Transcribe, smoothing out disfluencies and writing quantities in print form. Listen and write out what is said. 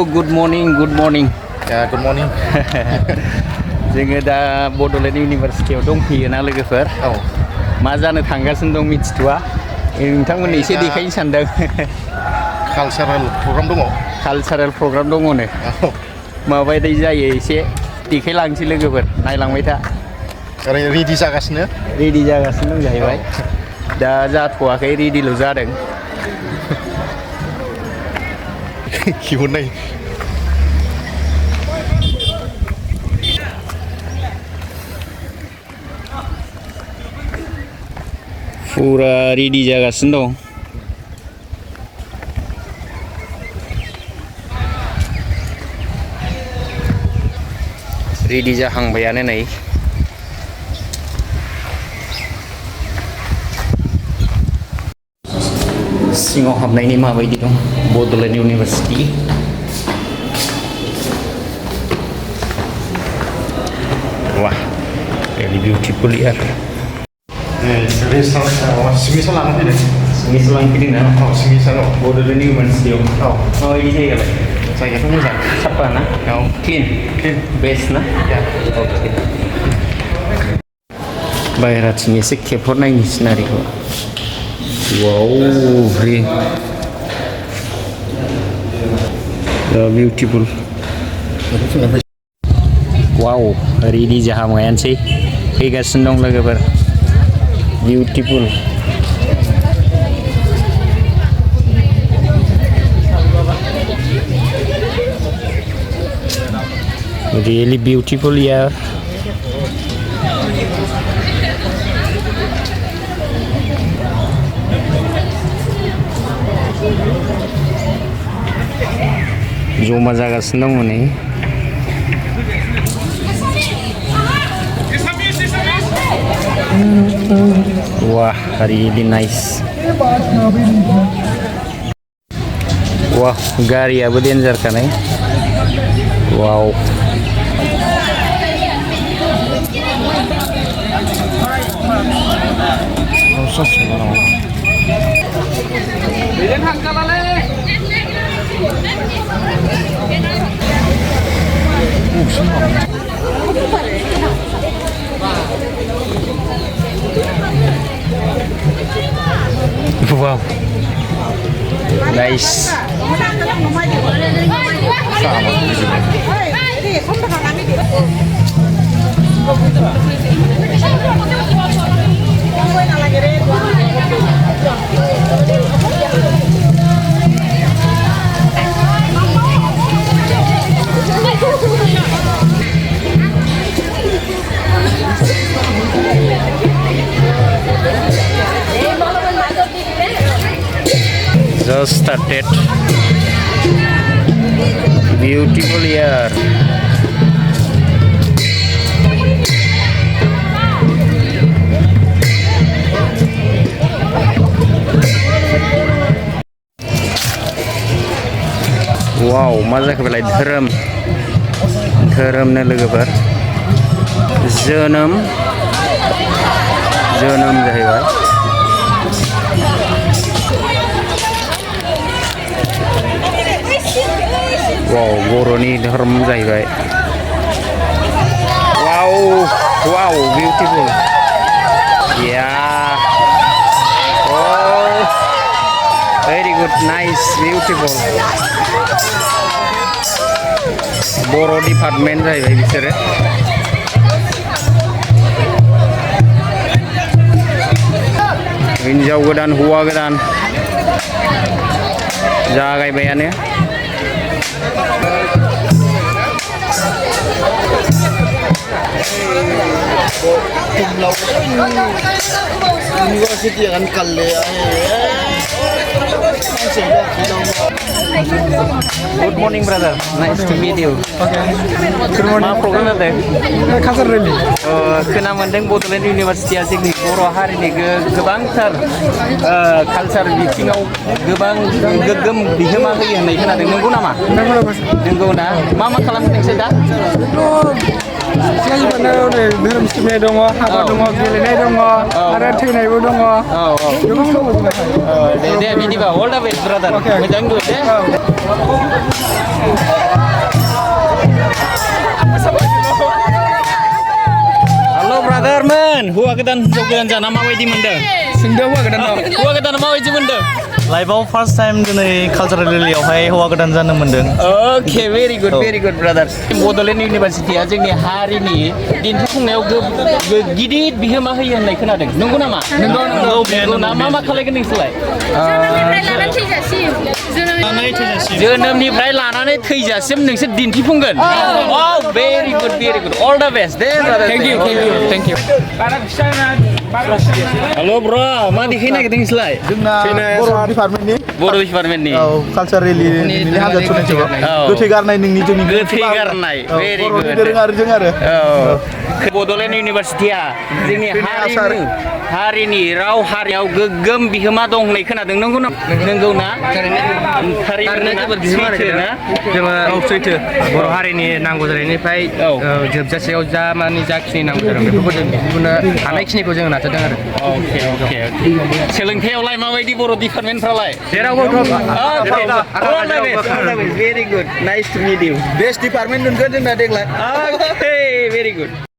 Good morning, good morning. Ya, good morning. जोङो दा बड'लेण्ड इउनिभारसिटियाव दंफैयोना लोगोफोर मा जानो थांगासिनो दं मिथिथ'आ नोंथांमोननो एसे देखायनो सानदों कालचारेल प्रग्राम दङ कालचारेल प्रग्राम दङनो माबायदि जायो एसे देखायलांसै लोगोफोर नायलांबाय था रेडि जागासिनो दं जाहैबाय दा जाथ'वाखै रेडिल' जादों खिहरनाय फुरा रेडि जागासिनो दं रेडि जाहांबायानो नै सिङाव हाबनायनि माबायदि दं बड'लेण्ड इउनिभारसिटि वाह रियलि बिउटिफुल यार सिगनेसार लाना फैदों सिगनेसार लांफैदों ना सिगनेसार बड'लेण्ड इउनिभारसिटियाव माबायदि जायगालाय जायगायाथ' मोजां साफा ना क्लिन बेस्ट ना अके बाहेराथिं एसे खेबहरनायनि सिनारिखौ वाव बिउटिफुल वाव रेडि जाहांबायानोसै फैगासिनो दं लोगोफोर बिउटिफुल really beautiful यार जमा जागासिनो दं नै वाह really nice वाह गारियाबो डेन्जार खानाय वाव wow nice just started beautiful year wow मा जाखो बेलाय धोरोमनो लोगोफोर जोनोम जाहैबाय वाव बर'नि धर्म जाहैबाय वाव बिउटिफुल या very good nice beautiful बर' डिपार्टमेन्ट जाहैबाय बिसोरो हिन्जाव गोदान हौवा गोदान जागायबायानो University akan kalle Good morning brother, nice to meet you. Good morning. मा प्रग्राम जादों? कालचार रेलि खोना मोनदों बड'लेण्ड इउनिभारसिटिया जोंनि बर' हारिनि गोबांथार कालचार बिथिङाव गोबां गोग्गोम बिहोमा होयो होननाय खोनादों नंगौ नामा? नंगौ ना मा खालामदों नोंसोर दा? सिगांनिफ्रायनो नै धोरोम सिबिनाय दङ हाबा दङ गेलेनाय दङ आरो थैनायबो दङ औ गोबां दङ जोंहा दे बिदिबा अल दा बेस्ट ब्रादार मोजां दु दे Halo brotherman, hua goदान हिनजाव गोदान जाना माबायदि मोनदों? सोंदों हौवा गोदान हौवा गोदाना माबायदि मोनदों? लाइफआव फार्स्ट टाइम दिनै कालचारेल रेलियावहाय हौवा गोदान जानो मोन्दों Okay, very good brother. Bodoland इउनिभारसिटिया जोंनि हारिनि दिन्थिफुंनायाव गिदिर बिहोमा होयो होननाय खोनादों नंगौ नामा? नंगौ ना मा खालायगोन नोंसोरलाय? जोनोमनिफ्राय लानानै थैजासिम नोंसोर दिन्थिफुंगोन very good all the best Day brother thank you Halo bro मा देखायनो नागिरदों नोंसोरलाय? जोंना बर' डिपार्टमेन्टनि कालचार रेलि नोंनि हान्जा थुनायथिखौ गोथै गारनाय नोंनि जोंनि गोथै गारनाय very good दोरोङारिजों आरो बड'लेण्ड इउनिभारसिटिया जोंनि हारिनि राव हारियाव गोग्गोम बिहोमा दं होननाय खोनादों नंगौ ना? थारैनो जोबोद बिहोमा होदों जोङो सैथो बर' हारिनि नांगौ जानायनिफ्राय जोबजासेयाव जा मानि जाखिनि नांगौ जादों बेफोरखौ जों दिहुननो हानायखिनिखौ जोङो नाजादों आरो सोलोंथायावलाय माबायदि बर' डिपार्टमेन्टफ्रालाय जेरावबो very good nice to meet you best department मोनगोन जोंना देग्लाय very good